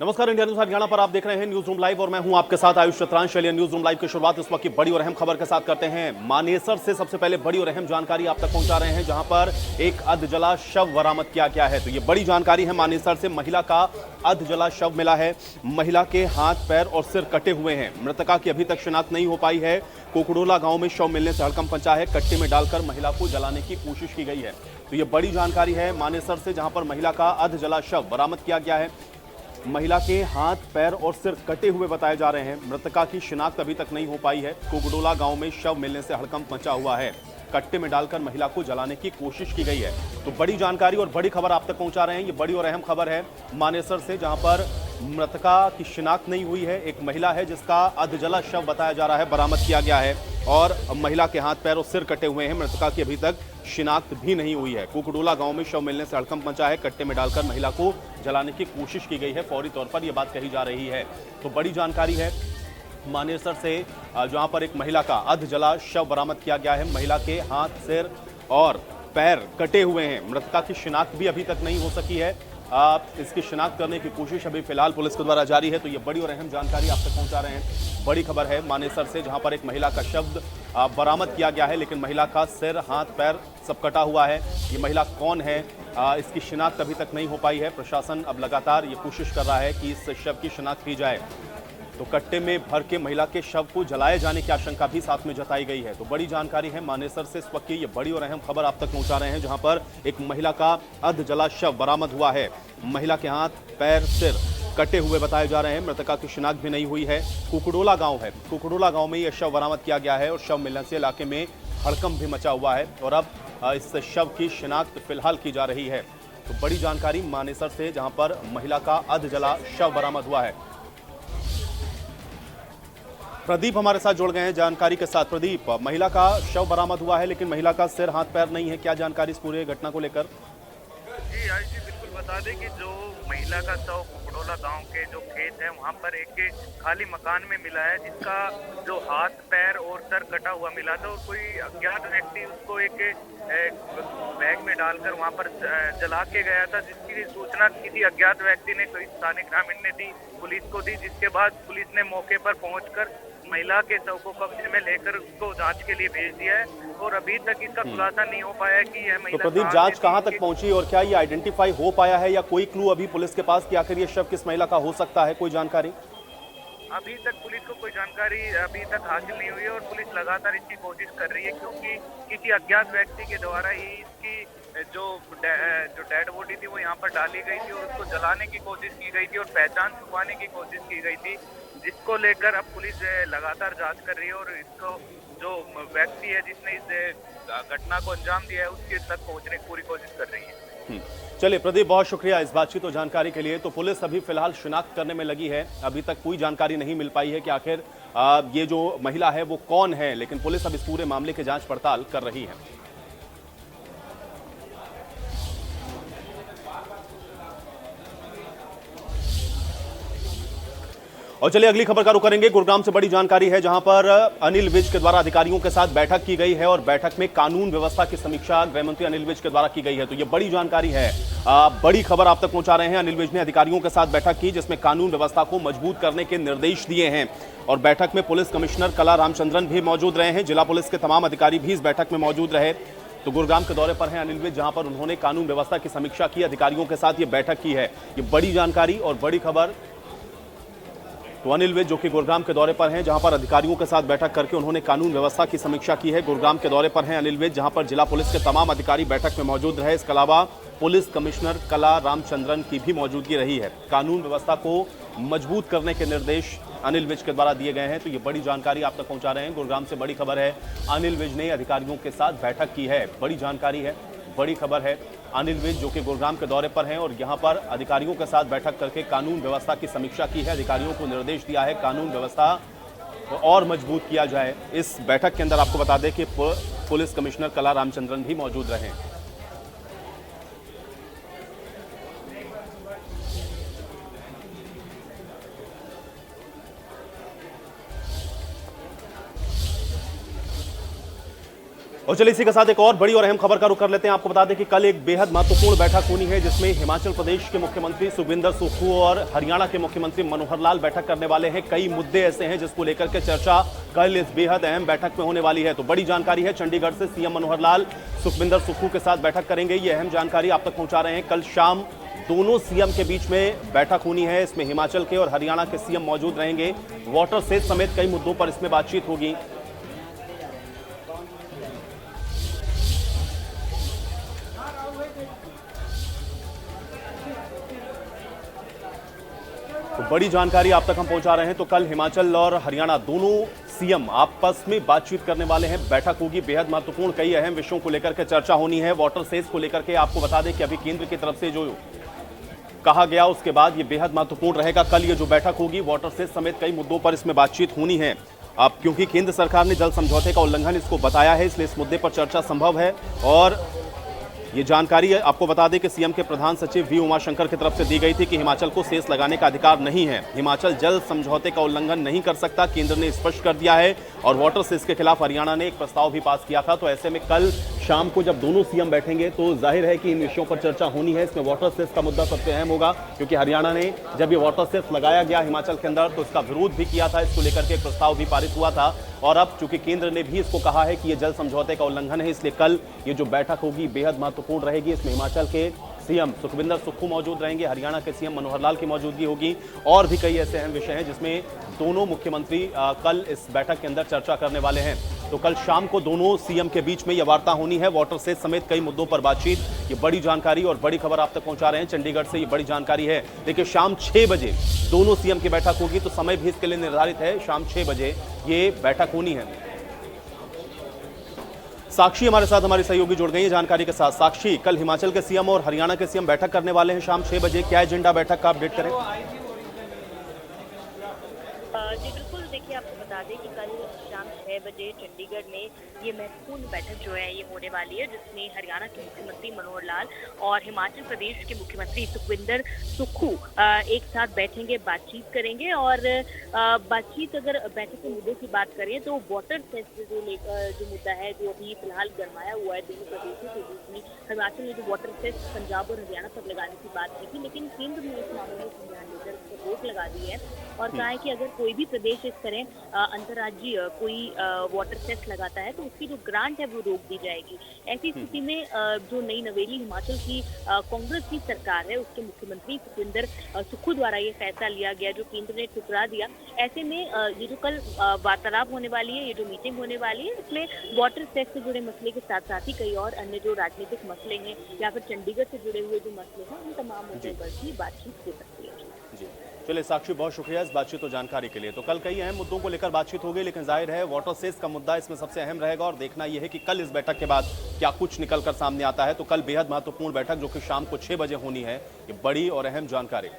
नमस्कार, India news Haryana पर आप देख रहे हैं न्यूज रूम लाइव और मैं हूं आपके साथ आयुष चतरांश। चलिए न्यूज रूम लाइव की शुरुआत इस वक्त की बड़ी और अहम खबर के साथ करते हैं। मानेसर से सबसे पहले बड़ी और अहम जानकारी आप तक पहुंचा रहे हैं, जहां पर एक अधजला शव बरामद किया गया है। तो ये बड़ी जानकारी है, मानेसर से महिला का अधजला शव मिला है। महिला के हाथ पैर और सिर कटे हुए हैं। मृतका की अभी तक शिनाख्त नहीं हो पाई है। कुकड़ोला गांव में शव मिलने से हड़कंप मचा है। कट्टे में डालकर महिला को जलाने की कोशिश की गई है। तो ये बड़ी जानकारी है मानेसर से, जहां पर महिला का अधजला शव बरामद किया गया है। महिला के हाथ पैर और सिर कटे हुए बताए जा रहे हैं। मृतका की शिनाख्त अभी तक नहीं हो पाई है। कुकड़ोला गांव में शव मिलने से हड़कंप मचा हुआ है। कट्टे में डालकर महिला को जलाने की कोशिश की गई है। तो बड़ी जानकारी और बड़ी खबर आप तक पहुंचा रहे हैं। ये बड़ी और अहम खबर है मानेसर से, जहां पर मृतका की शिनाख्त नहीं हुई है। एक महिला है जिसका अधजला शव बताया जा रहा है, बरामद किया गया है और महिला के हाथ पैर और सिर कटे हुए हैं। मृतका की अभी तक शिनाख्त भी नहीं हुई है। कुकड़ोला गांव में शव मिलने से हड़कंप मचा है। कट्टे में डालकर महिला को जलाने की कोशिश की गई है। फौरी तौर पर यह बात कही जा रही है। तो बड़ी जानकारी है मानेसर से, जहां पर एक महिला का अधजला शव बरामद किया गया है। महिला के हाथ, सिर और पैर कटे हुए हैं। मृतका की शिनाख्त भी अभी तक नहीं हो सकी है। इसकी शिनाख्त करने की कोशिश अभी फिलहाल पुलिस के द्वारा जारी है। तो ये बड़ी और अहम जानकारी आप तक पहुंचा रहे हैं। बड़ी खबर है मानेसर से, जहां पर एक महिला का शव बरामद किया गया है, लेकिन महिला का सिर, हाथ, पैर सब कटा हुआ है। ये महिला कौन है, इसकी शिनाख्त अभी तक नहीं हो पाई है। प्रशासन अब लगातार ये कोशिश कर रहा है कि इस शव की शिनाख्त की जाए। तो कट्टे में भर के महिला के शव को जलाए जाने की आशंका भी साथ में जताई गई है। तो बड़ी जानकारी है मानेसर से इस वक्त की ये बड़ी और अहम खबर आप तक पहुंचा रहे हैं, जहां पर एक महिला का अधजला शव बरामद हुआ है। महिला के हाथ, पैर, सिर कटे हुए बताए जा रहे हैं। मृतका की शिनाख्त भी नहीं हुई है। कुकड़ोला गांव है, कुकड़ोला गांव में यह शव बरामद किया गया है और शव मिलने से इलाके में हड़कंप भी मचा हुआ है और अब इस शव की शिनाख्त फिलहाल की जा रही है। तो बड़ी जानकारी मानेसर से, जहां पर महिला का अधजला शव बरामद हुआ है। प्रदीप हमारे साथ जुड़ गए हैं जानकारी के साथ। प्रदीप, महिला का शव बरामद हुआ है, लेकिन महिला का सिर, हाथ, पैर नहीं है। क्या जानकारी इस पूरे घटना को लेकर? जी आयुष जी, बिल्कुल बता दें कि जो महिला का शव कुकड़ोला गांव के जो खेत है वहां पर एक खाली मकान में मिला है, जिसका जो हाथ, पैर और सर कटा हुआ मिला था और कोई अज्ञात व्यक्ति उसको एक बैग में डालकर वहां पर जला के गया था, जिसकी सूचना किसी अज्ञात व्यक्ति ने, कोई स्थानीय ग्रामीण ने दी, पुलिस को दी। जिसके बाद पुलिस ने मौके पर पहुंचकर महिला के शव को कब्जे में लेकर उसको जांच के लिए भेज दिया है और अभी तक इसका खुलासा नहीं हो पाया कि यह महिला। तो प्रदीप, जांच कहां तक पहुंची और क्या ये आइडेंटिफाई हो पाया है या कोई क्लू अभी पुलिस के पास कि आखिर ये शव किस महिला का हो सकता है? कोई जानकारी अभी तक पुलिस को कोई जानकारी अभी तक हासिल नहीं हुई है और पुलिस लगातार इसकी कोशिश कर रही है, क्योंकि किसी अज्ञात व्यक्ति के द्वारा ही इसकी जो डेड बॉडी थी वो यहाँ पर डाली गई थी और उसको जलाने की कोशिश की गई थी और पहचान छुपाने की कोशिश की गई थी, जिसको लेकर अब पुलिस लगातार जांच कर रही है और इसको जो व्यक्ति है जिसने इस घटना को अंजाम दिया है उसके तक पहुंचने की पूरी कोशिश कर रही है। चलिए प्रदीप, बहुत शुक्रिया इस बातचीत और जानकारी के लिए। तो पुलिस अभी फिलहाल शिनाख्त करने में लगी है। अभी तक कोई जानकारी नहीं मिल पाई है कि आखिर ये जो महिला है वो कौन है, लेकिन पुलिस अब इस पूरे मामले की जांच पड़ताल कर रही है। और चलिए अगली खबर का रुख करेंगे। गुरुग्राम से बड़ी जानकारी है, जहां पर अनिल विज के द्वारा अधिकारियों के साथ बैठक की गई है और बैठक में कानून व्यवस्था की समीक्षा गृह मंत्री अनिल विज के द्वारा की गई है। तो ये बड़ी जानकारी है, बड़ी खबर आप तक पहुंचा रहे हैं। अनिल विज ने अधिकारियों के साथ बैठक की, जिसमें कानून व्यवस्था को मजबूत करने के निर्देश दिए हैं और बैठक में पुलिस कमिश्नर कला रामचंद्रन भी मौजूद रहे हैं। जिला पुलिस के तमाम अधिकारी भी इस बैठक में मौजूद रहे। तो गुरुग्राम के दौरे पर हैं अनिल विज, जहां पर उन्होंने कानून व्यवस्था की समीक्षा की, अधिकारियों के साथ ये बैठक की है। ये बड़ी जानकारी और बड़ी खबर। तो अनिल विज जो कि गुरुग्राम के दौरे पर हैं, जहां पर अधिकारियों के साथ बैठक करके उन्होंने कानून व्यवस्था की समीक्षा की है। गुरुग्राम के दौरे पर हैं अनिल विज, जहां पर जिला पुलिस के तमाम अधिकारी बैठक में मौजूद रहे। इसके अलावा पुलिस कमिश्नर कला रामचंद्रन की भी मौजूदगी रही है। कानून व्यवस्था को मजबूत करने के निर्देश अनिल विज के द्वारा दिए गए हैं। तो ये बड़ी जानकारी आप तक पहुंचा रहे हैं। गुरुग्राम से बड़ी खबर है, अनिल विज ने अधिकारियों के साथ बैठक की है। बड़ी जानकारी है, बड़ी खबर है। अनिल विज जो कि गुरुग्राम के दौरे पर हैं और यहां पर अधिकारियों के साथ बैठक करके कानून व्यवस्था की समीक्षा की है। अधिकारियों को निर्देश दिया है कानून व्यवस्था और मजबूत किया जाए। इस बैठक के अंदर आपको बता दें कि पुलिस कमिश्नर कला रामचंद्रन भी मौजूद रहे। और चलिए इसी के साथ एक और बड़ी और अहम खबर का रुख कर लेते हैं। आपको बता दें कि कल एक बेहद महत्वपूर्ण बैठक होनी है जिसमें हिमाचल प्रदेश के मुख्यमंत्री सुखविंदर सुक्खू और हरियाणा के मुख्यमंत्री मनोहर लाल बैठक करने वाले हैं। कई मुद्दे ऐसे हैं जिसको लेकर के चर्चा कल इस बेहद अहम बैठक में होने वाली है। तो बड़ी जानकारी है, चंडीगढ़ से सीएम मनोहर लाल सुखविंदर सुक्खू के साथ बैठक करेंगे। ये अहम जानकारी आप तक पहुंचा रहे हैं। कल शाम दोनों सीएम के बीच में बैठक होनी है। इसमें हिमाचल के और हरियाणा के सीएम मौजूद रहेंगे। वाटर सेज समेत कई मुद्दों पर इसमें बातचीत होगी। तो बड़ी जानकारी आप तक हम पहुंचा रहे हैं। तो कल हिमाचल और हरियाणा दोनों सीएम आपस में बातचीत करने वाले हैं। बैठक होगी बेहद महत्वपूर्ण, कई अहम विषयों को लेकर के चर्चा होनी है। वाटर सेज को लेकर के आपको बता दें कि अभी केंद्र की तरफ से जो कहा गया उसके बाद ये बेहद महत्वपूर्ण रहेगा। कल ये जो बैठक होगी वाटर सेज समेत कई मुद्दों पर इसमें बातचीत होनी है। अब क्योंकि केंद्र सरकार ने जल समझौते का उल्लंघन इसको बताया है, इसलिए इस मुद्दे पर चर्चा संभव है। और ये जानकारी आपको बता दें कि सीएम के प्रधान सचिव वी उमाशंकर की तरफ से दी गई थी कि हिमाचल को सेस लगाने का अधिकार नहीं है। हिमाचल जल समझौते का उल्लंघन नहीं कर सकता, केंद्र ने स्पष्ट कर दिया है। और वाटर सेस के खिलाफ हरियाणा ने एक प्रस्ताव भी पास किया था। तो ऐसे में कल शाम को जब दोनों सीएम बैठेंगे तो जाहिर है कि इन विषयों पर चर्चा होनी है। इसमें वाटर सेस का मुद्दा सबसे अहम होगा, क्योंकि हरियाणा ने जब ये वाटर सेस लगाया गया हिमाचल के अंदर तो इसका विरोध भी किया था। इसको लेकर के एक प्रस्ताव भी पारित हुआ था। और अब चूंकि केंद्र ने भी इसको कहा है कि ये जल समझौते का उल्लंघन है, इसलिए कल ये जो बैठक होगी बेहद महत्वपूर्ण रहेगी। इसमें हिमाचल के सीएम सुखविंदर सुक्खू मौजूद रहेंगे, हरियाणा के सीएम मनोहर लाल की मौजूदगी होगी। और भी कई ऐसे अहम विषय हैं जिसमें दोनों मुख्यमंत्री कल इस बैठक के अंदर चर्चा करने वाले हैं। तो कल शाम को दोनों सीएम के बीच में यह वार्ता होनी है। वाटर सेज समेत कई मुद्दों पर बातचीत, ये बड़ी जानकारी और बड़ी खबर आप तक पहुंचा रहे हैं। चंडीगढ़ से ये बड़ी जानकारी है। देखिए शाम 6 बजे दोनों सीएम की बैठक होगी, तो समय भी इसके लिए निर्धारित है। शाम 6 बजे ये बैठक होनी है। साक्षी हमारे साथ हमारी सहयोगी जुड़ गई है जानकारी के साथ। साक्षी, कल हिमाचल के सीएम और हरियाणा के सीएम बैठक करने वाले हैं शाम 6 बजे। क्या एजेंडा बैठक का अपडेट करें? जी बिल्कुल, देखिए आपको बता दें कि कल शाम 6 बजे चंडीगढ़ में ये महत्वपूर्ण बैठक जो है ये होने वाली है, जिसमें हरियाणा के मुख्यमंत्री मनोहर लाल और हिमाचल प्रदेश के मुख्यमंत्री सुखविंदर सुक्खू एक साथ बैठेंगे, बातचीत करेंगे। और बातचीत अगर बैठक के मुद्दों की बात करें तो वाटर सेस जो मुद्दा है जो अभी फिलहाल गरमाया हुआ है दोनों प्रदेशों के बीच में। हिमाचल ने जो वाटर सेस पंजाब और हरियाणा पर लगाने की बात की थी, लेकिन केंद्र ने इस मामले में संज्ञान लेकर उस पर रोक लगा दी है और कहा है कि अगर कोई भी प्रदेश इस तरह अंतर्राज्यीय कोई वाटर सेस लगाता है तो उसकी जो ग्रांट है वो रोक दी जाएगी। ऐसी स्थिति में जो नई नवेली हिमाचल की कांग्रेस की सरकार है उसके मुख्यमंत्री सुखविंदर सुक्खू द्वारा ये फैसला लिया गया जो केंद्र ने ठुकरा दिया। ऐसे में ये जो कल वार्तालाप होने वाली है, ये जो मीटिंग होने वाली है, इसमें वाटर सेस से जुड़े मसले के साथ साथ ही कई और अन्य जो राजनीतिक मसले हैं या फिर चंडीगढ़ से जुड़े हुए जो मसले हैं उन तमाम मुद्दों पर भी बातचीत हो सकती है। जी चलिए साक्षी, बहुत शुक्रिया इस बातचीत और जानकारी के लिए। तो कल कई अहम मुद्दों को लेकर बातचीत होगी, लेकिन जाहिर है वाटर सेज का मुद्दा इसमें सबसे अहम रहेगा। और देखना यह है कि कल इस बैठक के बाद क्या कुछ निकल कर सामने आता है। तो कल बेहद महत्वपूर्ण बैठक जो कि शाम को 6 बजे होनी है, ये बड़ी और अहम जानकारी।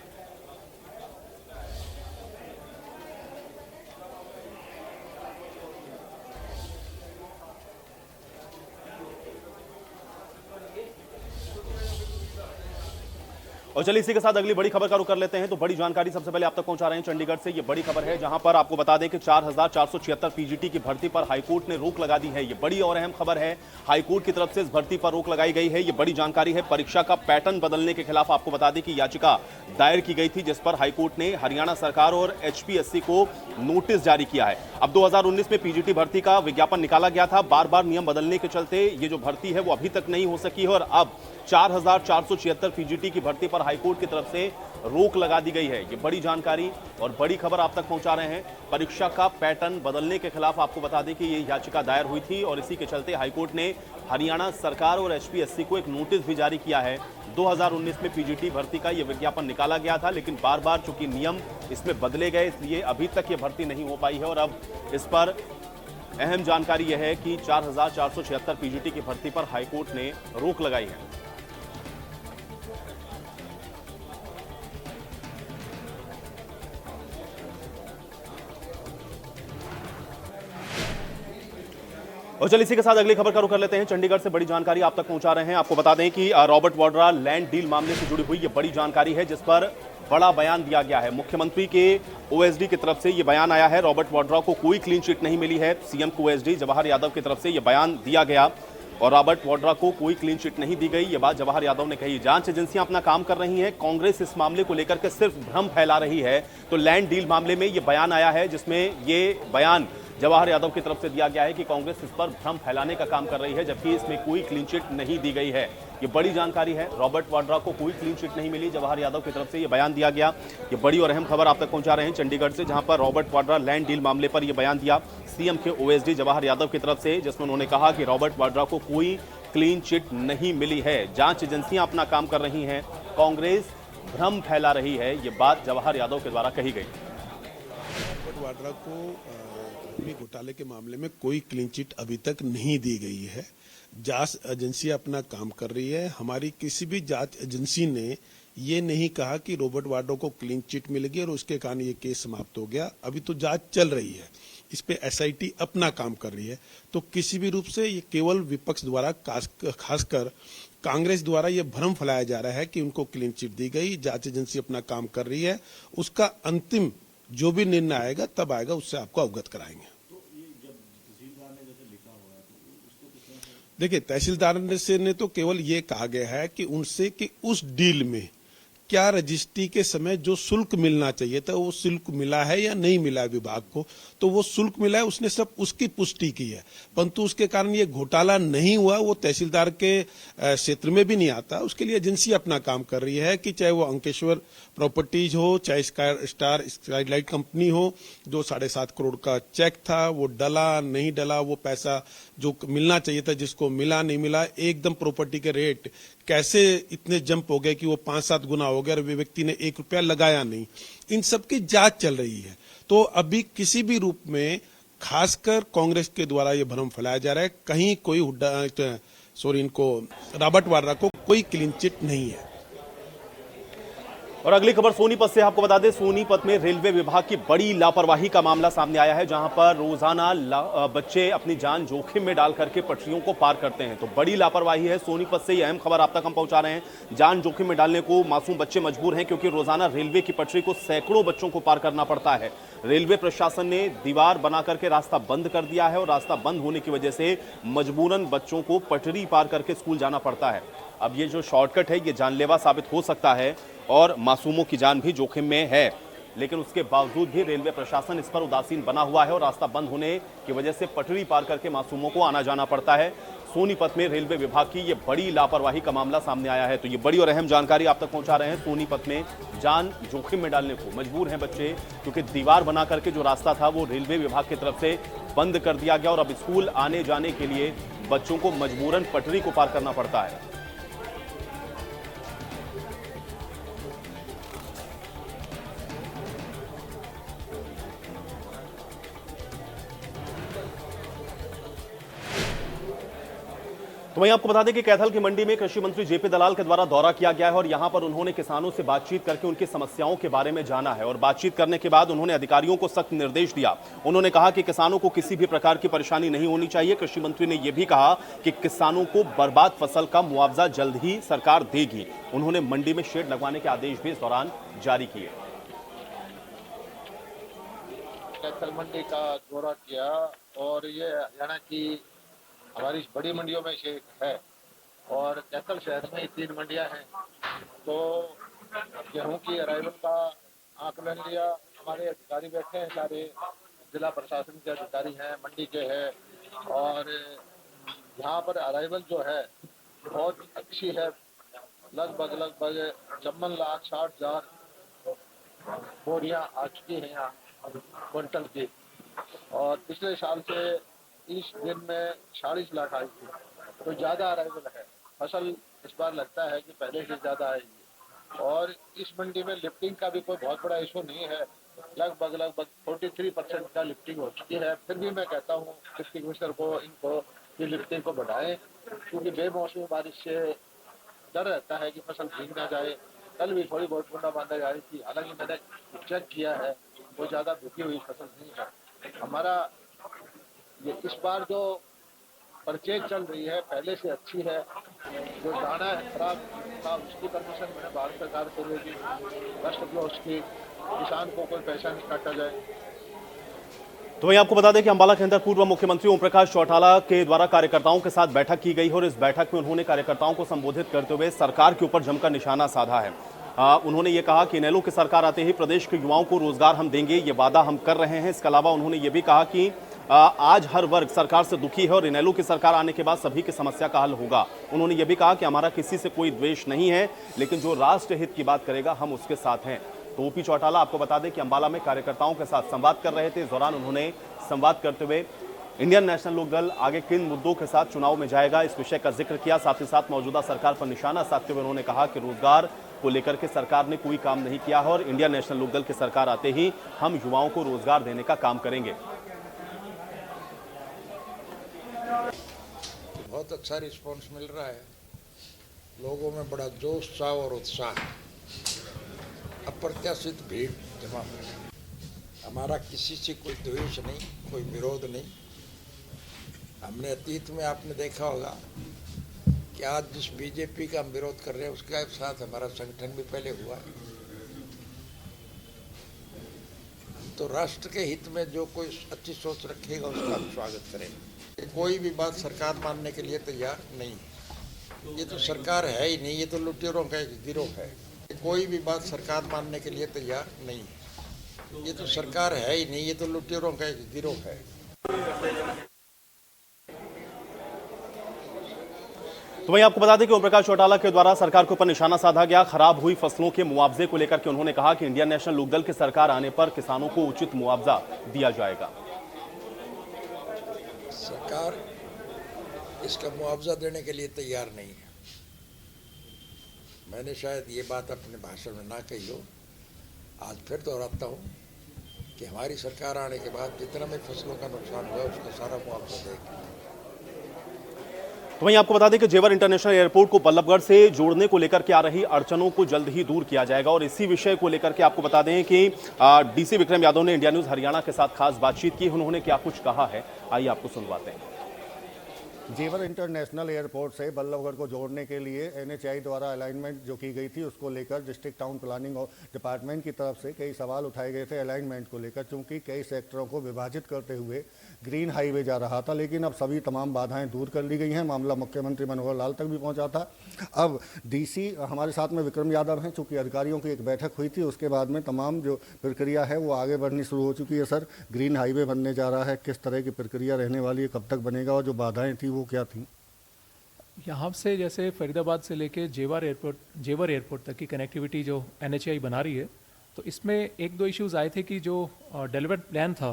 और चलिए इसी के साथ अगली बड़ी खबर का रुख कर लेते हैं। तो बड़ी जानकारी सबसे पहले आप तक पहुंचा रहे हैं चंडीगढ़ से। ये बड़ी खबर है जहां पर आपको बता दें कि 4476 पीजीटी की भर्ती पर हाईकोर्ट ने रोक लगा दी है। ये बड़ी और अहम खबर है। हाईकोर्ट की तरफ से इस भर्ती पर रोक लगाई गई है। ये बड़ी जानकारी है। परीक्षा का पैटर्न बदलने के खिलाफ आपको बता दें कि याचिका दायर की गई थी, जिस पर हाईकोर्ट ने हरियाणा सरकार और एचपीएससी को नोटिस जारी किया है। अब 2019 में पीजीटी भर्ती का विज्ञापन निकाला गया था। बार बार नियम बदलने के चलते ये जो भर्ती है वो अभी तक नहीं हो सकी है और अब 4476 पीजीटी की भर्ती पर हाईकोर्ट की तरफ से रोक लगा दी गई है। ये बड़ी जानकारी और बड़ी खबर आप तक पहुंचा रहे हैं। परीक्षा का पैटर्न बदलने के खिलाफ आपको बता दें कि ये याचिका दायर हुई थी और इसी के चलते हाईकोर्ट ने हरियाणा सरकार और एचपीएससी को एक नोटिस भी जारी किया है। 2019 में पीजीटी भर्ती का ये विज्ञापन निकाला गया था, लेकिन बार बार चूंकि नियम इसमें बदले गए इसलिए अभी तक ये भर्ती नहीं हो पाई है। और अब इस पर अहम जानकारी यह है कि 4476 पीजीटी की भर्ती पर हाईकोर्ट ने रोक लगाई है। और चलिए इसी के साथ अगली खबर का रुख कर लेते हैं। चंडीगढ़ से बड़ी जानकारी आप तक पहुंचा रहे हैं। आपको बता दें कि रॉबर्ट वाड्रा लैंड डील मामले से जुड़ी हुई ये बड़ी जानकारी है, जिस पर बड़ा बयान दिया गया है। मुख्यमंत्री के ओएसडी की तरफ से यह बयान आया है। रॉबर्ट वाड्रा को कोई क्लीन चिट नहीं मिली है। सीएम को ओएसडी जवाहर यादव की तरफ से यह बयान दिया गया और रॉबर्ट वाड्रा को कोई क्लीन चिट नहीं दी गई। ये बात जवाहर यादव ने कही। जांच एजेंसियां अपना काम कर रही हैं। कांग्रेस इस मामले को लेकर के सिर्फ भ्रम फैला रही है। तो लैंड डील मामले में यह बयान आया है, जिसमें यह बयान जवाहर यादव की तरफ से दिया गया है कि कांग्रेस इस पर भ्रम फैलाने का काम कर रही है, जबकि इसमें कोई क्लीन चिट नहीं दी गई है। ये बड़ी जानकारी है। रॉबर्ट वाड्रा को कोई क्लीन चिट नहीं मिली। जवाहर यादव की तरफ से यह बयान दिया गया। ये बड़ी और अहम खबर आप तक पहुंचा रहे हैं चंडीगढ़ से, जहां पर रॉबर्ट वाड्रा लैंड डील मामले पर यह बयान दिया सीएम के ओएसडी जवाहर यादव की तरफ से, जिसमें उन्होंने कहा कि रॉबर्ट वाड्रा को कोई क्लीन चिट नहीं मिली है। जांच एजेंसियां अपना काम कर रही हैं। कांग्रेस भ्रम फैला रही है। यह बात जवाहर यादव के द्वारा कही गई। रॉबर्ट वाड्रा को भूमि घोटाले के मामले में कोई क्लीन चिट अभी तक नहीं दी गई है। जांच एजेंसी अपना काम कर रही है। हमारी किसी भी जांच एजेंसी ने ये नहीं कहा कि रॉबर्ट वाड्रा को क्लीन चिट मिल गई और उसके कारण ये केस समाप्त हो गया। अभी तो जांच चल रही है। इस पे एसआईटी अपना काम कर रही है। तो किसी भी रूप से ये केवल विपक्ष द्वारा खासकर कांग्रेस द्वारा ये भ्रम फैलाया जा रहा है कि उनको क्लीन चिट दी गई। जांच एजेंसी अपना काम कर रही है। उसका अंतिम जो भी निर्णय आएगा तब आएगा, उससे आपको अवगत कराएंगे। देखिए, तहसीलदार ने तो केवल ये कहा गया है कि उनसे कि उस डील में क्या रजिस्ट्री के समय जो शुल्क मिलना चाहिए था वो शुल्क मिला है या नहीं मिला है विभाग को। तो वो शुल्क मिला है, उसने सब उसकी पुष्टि की है, परंतु उसके कारण ये घोटाला नहीं हुआ वो तहसीलदार के क्षेत्र में भी नहीं आता। उसके लिए एजेंसी अपना काम कर रही है कि चाहे वो अंकेश्वर प्रॉपर्टीज हो, चाहे स्टार स्काईलाइट कंपनी हो, जो 7.5 करोड़ का चेक था वो डला नहीं डला, वो पैसा जो मिलना चाहिए था जिसको मिला नहीं मिला, एकदम प्रॉपर्टी के रेट कैसे इतने जंप हो गए कि वो 5-7 गुना हो गया और वे व्यक्ति ने 1 रुपया लगाया नहीं। इन सब की जांच चल रही है। तो अभी किसी भी रूप में खासकर कांग्रेस के द्वारा ये भ्रम फैलाया जा रहा है कहीं कोई इनको रॉबर्ट वाड्रा को कोई क्लीन चिट नहीं है। और अगली खबर सोनीपत से। आपको बता दें, सोनीपत में रेलवे विभाग की बड़ी लापरवाही का मामला सामने आया है, जहां पर रोजाना बच्चे अपनी जान जोखिम में डाल करके पटरियों को पार करते हैं। तो बड़ी लापरवाही है। सोनीपत से यह अहम खबर आप तक हम पहुंचा रहे हैं। जान जोखिम में डालने को मासूम बच्चे मजबूर हैं, क्योंकि रोजाना रेलवे की पटरी को सैकड़ों बच्चों को पार करना पड़ता है। रेलवे प्रशासन ने दीवार बना करके रास्ता बंद कर दिया है और रास्ता बंद होने की वजह से मजबूरन बच्चों को पटरी पार करके स्कूल जाना पड़ता है। अब ये जो शॉर्टकट है ये जानलेवा साबित हो सकता है और मासूमों की जान भी जोखिम में है, लेकिन उसके बावजूद भी रेलवे प्रशासन इस पर उदासीन बना हुआ है और रास्ता बंद होने की वजह से पटरी पार करके मासूमों को आना जाना पड़ता है। सोनीपत में रेलवे विभाग की ये बड़ी लापरवाही का मामला सामने आया है। तो ये बड़ी और अहम जानकारी आप तक पहुंचा रहे हैं। सोनीपत में जान जोखिम में डालने को मजबूर हैं बच्चे, क्योंकि दीवार बना करके जो रास्ता था वो रेलवे विभाग की तरफ से बंद कर दिया गया और अब स्कूल आने जाने के लिए बच्चों को मजबूरन पटरी को पार करना पड़ता है। तो वहीं आपको बता दें कि कैथल की मंडी में कृषि मंत्री जेपी दलाल के द्वारा दौरा किया गया है और यहां पर उन्होंने किसानों से बातचीत करके उनकी समस्याओं के बारे में जाना है और बातचीत करने के बाद उन्होंने अधिकारियों को सख्त निर्देश दिया। उन्होंने कहा कि किसानों को किसी भी प्रकार की परेशानी नहीं होनी चाहिए। कृषि मंत्री ने यह भी कहा कि किसानों को बर्बाद फसल का मुआवजा जल्द ही सरकार देगी। उन्होंने मंडी में शेड लगवाने के आदेश भी इस दौरान जारी किए। कैथल मंडी का दौरा किया और ये हरियाणा की हमारी बड़ी मंडियों में से है और कैथल शहर में 3 मंडियां हैं। तो गेहूं की अराइवल का आकलन लिया। हमारे अधिकारी बैठे हैं, सारे जिला प्रशासन के अधिकारी हैं, मंडी के हैं और यहाँ पर अराइवल जो है बहुत अच्छी है। लगभग 56,60,000 बोरियां आ चुकी हैं यहाँ क्विंटल की और पिछले साल से 30 दिन में 40 लाख आई थी। तो ज़्यादा अराइवल है। फसल इस बार लगता है कि पहले से ज़्यादा आएगी और इस मंडी में लिफ्टिंग का भी कोई बहुत बड़ा इशू नहीं है। लगभग 43% का लिफ्टिंग हो चुकी है। फिर भी मैं कहता हूँ डिप्टी कमिश्नर को इनको ये लिफ्टिंग को बढ़ाएं, क्योंकि बेमौसमी बारिश से डर रहता है कि फसल भीग ना जाए। कल भी थोड़ी बहुत बूंदाबांदी आई थी, हालांकि मैंने चेक किया है वो ज़्यादा भीगी हुई फसल नहीं है। हमारा ये इस बार जो परचेज चल रही है पहले से अच्छी है। जो दाना है खराब था, उसकी परमिशन मैंने भारत सरकार से लेगी, राष्ट्र ब्लॉक्स की, किसान को कोई पैसा नहीं काटा जाए। तो वहीं आपको बता दें कि अंबाला के अंदर पूर्व मुख्यमंत्री ओम प्रकाश चौटाला के द्वारा कार्यकर्ताओं के साथ बैठक की गई और इस बैठक में उन्होंने कार्यकर्ताओं को संबोधित करते हुए सरकार के ऊपर जमकर निशाना साधा है। उन्होंने ये कहा कि इनेलो की सरकार आते ही प्रदेश के युवाओं को रोजगार हम देंगे, ये वादा हम कर रहे हैं। इसके अलावा उन्होंने ये भी कहा कि आज हर वर्ग सरकार से दुखी है और इनेलो की सरकार आने के बाद सभी की समस्या का हल होगा। उन्होंने ये भी कहा कि हमारा किसी से कोई द्वेष नहीं है, लेकिन जो राष्ट्र हित की बात करेगा हम उसके साथ हैं। तो ओपी चौटाला आपको बता दें कि अंबाला में कार्यकर्ताओं के साथ संवाद कर रहे थे। इस दौरान उन्होंने संवाद करते हुए इंडियन नेशनल लोक दल आगे किन मुद्दों के साथ चुनाव में जाएगा इस विषय का जिक्र किया। साथ ही साथ मौजूदा सरकार पर निशाना साधते हुए उन्होंने कहा कि रोजगार को लेकर के सरकार ने कोई काम नहीं किया है और इंडियन नेशनल लोक दल की सरकार आते ही हम युवाओं को रोजगार देने का काम करेंगे। बहुत अच्छा रिस्पांस मिल रहा है, लोगों में बड़ा जोश उत्साह और उत्साह, अप्रत्याशित भीड़ जमा हो गई। हमारा किसी से कोई द्वेष नहीं, कोई विरोध नहीं। हमने अतीत में आपने देखा होगा कि आज जिस बीजेपी का हम विरोध कर रहे हैं उसके साथ हमारा संगठन भी पहले हुआ है। तो राष्ट्र के हित में जो कोई अच्छी सोच रखेगा उसका हम स्वागत करेंगे। कोई भी बात सरकार मानने के लिए तैयार नहीं है। ये तो सरकार है ही नहीं, ये तो लुटेरों का एक गिरोह है। कोई भी बात सरकार मानने के लिए तैयार नहीं है। ये तो सरकार है ही नहीं, ये तो लुटेरों का एक गिरोह है। तो वहीं आपको बता दें कि ओम प्रकाश चौटाला के द्वारा सरकार के ऊपर निशाना साधा गया। खराब हुई फसलों के मुआवजे को लेकर के उन्होंने कहा कि इंडियन नेशनल लोक दल की सरकार आने पर किसानों को उचित मुआवजा दिया जाएगा। सरकार इसका मुआवजा देने के लिए तैयार नहीं है। मैंने शायद ये बात अपने भाषण में ना कही हो, आज फिर दोहराता हूँ कि हमारी सरकार आने के बाद जितना भी फसलों का नुकसान हुआ उसका सारा मुआवजा देगी। तो वहीं आपको बता दें कि जेवर इंटरनेशनल एयरपोर्ट को बल्लभगढ़ से जोड़ने को लेकर के आ रही अड़चनों को जल्द ही दूर किया जाएगा और इसी विषय को लेकर के आपको बता दें कि डीसी विक्रम यादव ने इंडिया न्यूज हरियाणा के साथ खास बातचीत की। उन्होंने क्या कुछ कहा है, आइए आपको सुनवाते हैं। जेवर इंटरनेशनल एयरपोर्ट से बल्लभगढ़ को जोड़ने के लिए एनएचएआई द्वारा अलाइनमेंट जो की गई थी उसको लेकर डिस्ट्रिक्ट टाउन प्लानिंग और डिपार्टमेंट की तरफ से कई सवाल उठाए गए थे अलाइनमेंट को लेकर, क्योंकि कई सेक्टरों को विभाजित करते हुए ग्रीन हाईवे जा रहा था। लेकिन अब सभी तमाम बाधाएं दूर कर ली गई हैं। मामला मुख्यमंत्री मनोहर लाल तक भी पहुंचा था। अब डीसी हमारे साथ में विक्रम यादव हैं, चूंकि अधिकारियों की एक बैठक हुई थी उसके बाद में तमाम जो प्रक्रिया है वो आगे बढ़नी शुरू हो चुकी है। सर, ग्रीन हाईवे बनने जा रहा है, किस तरह की प्रक्रिया रहने वाली है, कब तक बनेगा और जो बाधाएं थी वो क्या थी? यहाँ से जैसे फरीदाबाद से लेके जेवर एयरपोर्ट तक की कनेक्टिविटी जो एनएचएआई बना रही है, तो इसमें एक दो इश्यूज आए थे कि जो डेवलपमेंट प्लान था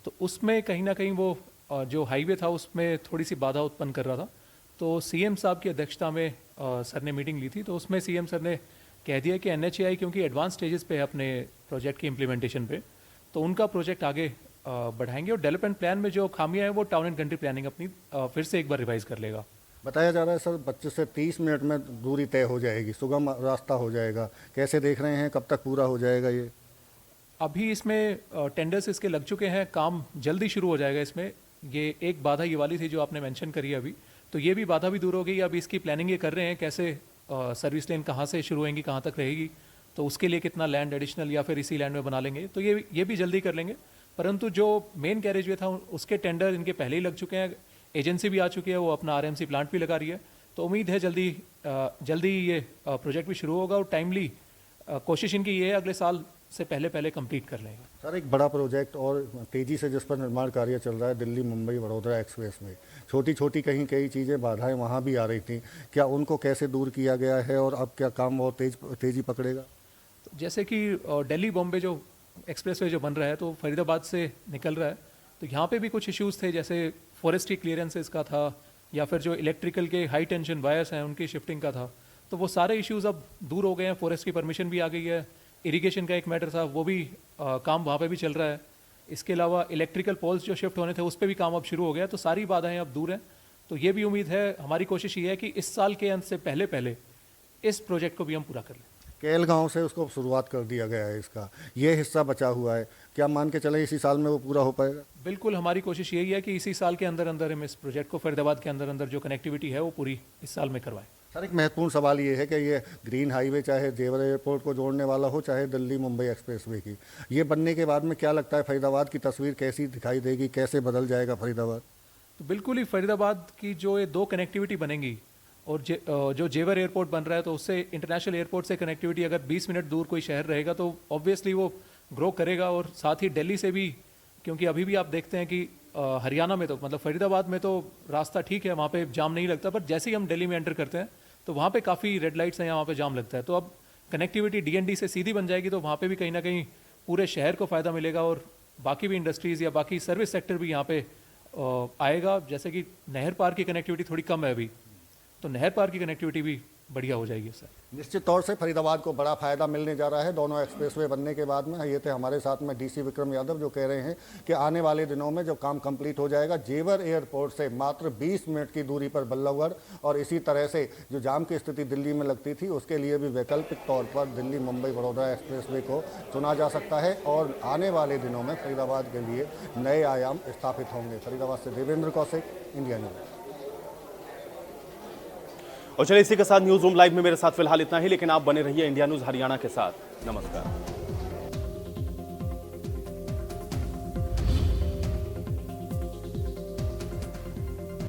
तो उसमें कहीं ना कहीं वो जो हाईवे था उसमें थोड़ी सी बाधा उत्पन्न कर रहा था। तो सीएम साहब की अध्यक्षता में सर ने मीटिंग ली थी, तो उसमें सीएम सर ने कह दिया कि एनएचएआई क्योंकि एडवांस स्टेजेस पे है अपने प्रोजेक्ट की इम्प्लीमेंटेशन पे, तो उनका प्रोजेक्ट आगे बढ़ाएंगे और डेवलपमेंट प्लान में जो खामियां हैं वो टाउन एंड कंट्री प्लानिंग अपनी फिर से एक बार रिवाइज कर लेगा। बताया जा रहा है सर 25 से 30 मिनट में दूरी तय हो जाएगी, सुगम रास्ता हो जाएगा। कैसे देख रहे हैं, कब तक पूरा हो जाएगा ये? अभी इसमें टेंडर्स इसके लग चुके हैं, काम जल्दी शुरू हो जाएगा। इसमें ये एक बाधा ये वाली थी जो आपने मेंशन करी अभी, तो ये भी बाधा भी दूर हो गई। अभी इसकी प्लानिंग ये कर रहे हैं कैसे सर्विस लेन कहाँ से शुरू होंगी, कहाँ तक रहेगी, तो उसके लिए कितना लैंड एडिशनल या फिर इसी लैंड में बना लेंगे, तो ये भी जल्दी कर लेंगे। परंतु जो मेन कैरेज वे था उसके टेंडर इनके पहले ही लग चुके हैं, एजेंसी भी आ चुकी है, वो अपना आरएमसी प्लांट भी लगा रही है। तो उम्मीद है जल्दी ये प्रोजेक्ट भी शुरू होगा और टाइमली कोशिश इनकी ये है अगले साल से पहले कंप्लीट कर लेंगे। सर, एक बड़ा प्रोजेक्ट और तेजी से जिस पर निर्माण कार्य चल रहा है दिल्ली मुंबई वडोदरा एक्सप्रेस में, छोटी छोटी कहीं कई चीज़ें बाधाएं वहाँ भी आ रही थी, क्या उनको कैसे दूर किया गया है और अब क्या काम बहुत तेजी पकड़ेगा? तो जैसे कि दिल्ली बॉम्बे जो एक्सप्रेसवे जो बन रहा है तो फरीदाबाद से निकल रहा है, तो यहाँ पे भी कुछ इश्यूज थे, जैसे फॉरेस्ट्री क्लियरेंसेस का था या फिर जो इलेक्ट्रिकल के हाई टेंशन वायर्स हैं उनकी शिफ्टिंग का था, तो वो सारे इश्यूज अब दूर हो गए हैं। फॉरेस्ट की परमिशन भी आ गई है, इरिगेशन का एक मैटर था वो भी काम वहाँ पे भी चल रहा है। इसके अलावा इलेक्ट्रिकल पोल्स जो शिफ्ट होने थे उस पर भी काम अब शुरू हो गया, तो सारी बाधाएं अब दूर हैं। तो ये भी उम्मीद है, हमारी कोशिश ये है कि इस साल के अंत से पहले इस प्रोजेक्ट को भी हम पूरा कर लें। केल गांव से उसको शुरुआत कर दिया गया है, इसका ये हिस्सा बचा हुआ है, क्या मान के चले इसी साल में वो पूरा हो पाएगा? बिल्कुल, हमारी कोशिश यही है कि इसी साल के अंदर हम इस प्रोजेक्ट को फरीदाबाद के अंदर जो कनेक्टिविटी है वो पूरी इस साल में करवाएं। सर एक महत्वपूर्ण सवाल ये है कि ये ग्रीन हाईवे चाहे जेवर एयरपोर्ट को जोड़ने वाला हो चाहे दिल्ली मुंबई एक्सप्रेसवे की, ये बनने के बाद में क्या लगता है फरीदाबाद की तस्वीर कैसी दिखाई देगी, कैसे बदल जाएगा फरीदाबाद? तो बिल्कुल ही फरीदाबाद की जो ये दो कनेक्टिविटी बनेंगी और जो जेवर एयरपोर्ट बन रहा है तो उससे इंटरनेशनल एयरपोर्ट से कनेक्टिविटी अगर 20 मिनट दूर कोई शहर रहेगा तो ऑब्वियसली वो ग्रो करेगा। और साथ ही दिल्ली से भी, क्योंकि अभी भी आप देखते हैं कि हरियाणा में तो मतलब फरीदाबाद में तो रास्ता ठीक है, वहाँ पे जाम नहीं लगता, पर जैसे ही हम दिल्ली में एंटर करते हैं तो वहाँ पे काफ़ी रेड लाइट्स हैं या वहाँ पे जाम लगता है। तो अब कनेक्टिविटी डीएनडी से सीधी बन जाएगी तो वहाँ पे भी कहीं ना कहीं पूरे शहर को फ़ायदा मिलेगा और बाकी भी इंडस्ट्रीज़ या बाकी सर्विस सेक्टर भी यहाँ पे आएगा। जैसे कि नहर पार की कनेक्टिविटी थोड़ी कम है अभी, तो नहर पार की कनेक्टिविटी भी बढ़िया हो जाएगी सर। निश्चित तौर से फरीदाबाद को बड़ा फायदा मिलने जा रहा है दोनों एक्सप्रेसवे बनने के बाद में। ये थे हमारे साथ में डीसी विक्रम यादव जो कह रहे हैं कि आने वाले दिनों में जब काम कंप्लीट हो जाएगा जेवर एयरपोर्ट से मात्र 20 मिनट की दूरी पर बल्लभगढ़, और इसी तरह से जो जाम की स्थिति दिल्ली में लगती थी उसके लिए भी वैकल्पिक तौर पर दिल्ली मुंबई बड़ौदा एक्सप्रेसवे को चुना जा सकता है और आने वाले दिनों में फरीदाबाद के लिए नए आयाम स्थापित होंगे। फरीदाबाद से देवेंद्र कौशिक, इंडिया न्यूज़। और चलिए इसी के साथ न्यूज रूम लाइव में मेरे साथ फिलहाल इतना ही, लेकिन आप बने रहिए इंडिया न्यूज हरियाणा के साथ। नमस्कार।